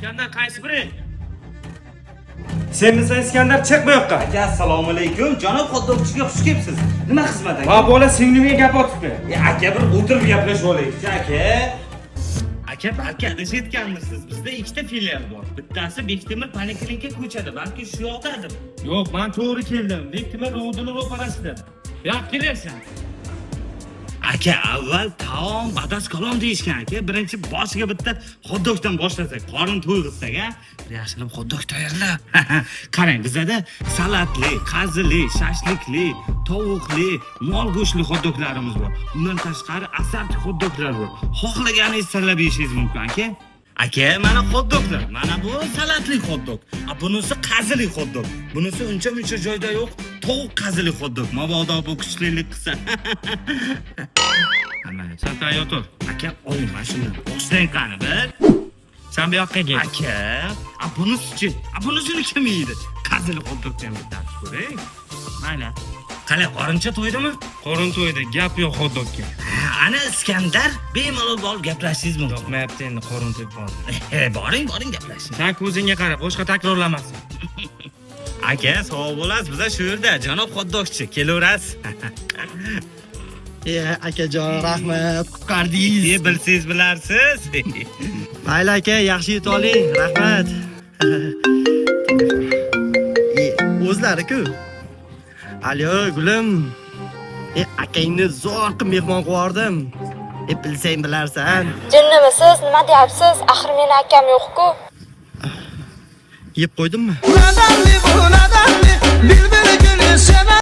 İskender qaysi biri? Sen misan İskender, chiq bu yoqqa. Aka, assalomu alaykum. Janob xotdogchiga xush kelibsiz. Nima xizmat aka? Va bola singlimiga gap otibdi. Aka, bir o'tirib gaplashib olaylik. Aka. Aka, balki adashayotgandirsiz. Bizda ikkita filial bor. Bittasi Bektemir poliklinika ko'chada, balki shu yoqdadir. Yo'q, men to'g'ri keldim. Bektemir ro'dini ro'parasida. Yo'q, kelasan. Aka, avval taom, badas kalom deyishgan aka. Birinchi boshiga bitta xotdogdan boshlasak, qorin to'yg'izsak, a? Bir yaxshilab xotdog tayyorlab. Qarang, bizda salatli, qazili, shashlikli, tovuqli, mol go'shtli xotdoglarimiz bor. Undan tashqari asarti xotdoglar bor. Xohlaganingiz tanlab yeyishingiz mumkin aka. Aka, mana xotdoglar. Mana bu salatli xotdog. Bunisi qazili xotdog. Bunisi uncha-muncha joyda yo'q. Tovuq qazili xotdog. Mabodo bu kuchlilik qilsa. Mana, sen tayyor tur. Aka, oling mana shundan. Boshlang qani bir. Sen bu yoqqa kel. Aka, bunisi-chi? Bunisini kim yeydi? Qazili xotdogdan bittasi ko'ring. Mayli. Qani, qorincha to'ydimi? Qorin to'ydi, gap yo'q xotdogga. Ana Iskandar, bemalol borib gaplashingiz mumkin. Yoqmayapti endi, qorin to'yib qoldi. Boring, gaplashin. Sen ko'zingga qara, boshqa takrorlamasin. Aka, sog' bo'lasiz. Biz shu yerda janob xotdogchi, kelaverasiz. Akajon, rahmat, qutqardingiz. Bilsangiz bilarsiz. Mayli aka, yaxshi yetib oling, rahmat. O'zlari-ku. Alo, gulim. Akangni zo'r qilib mehmon qildim. Bilsang bilarsan. Jinnimisiz, nima deyapsiz? Axir meni akam yo'q-ku. Yeb qo'ydimmi? Nadalli bu nadalli, bilbili gülü sever.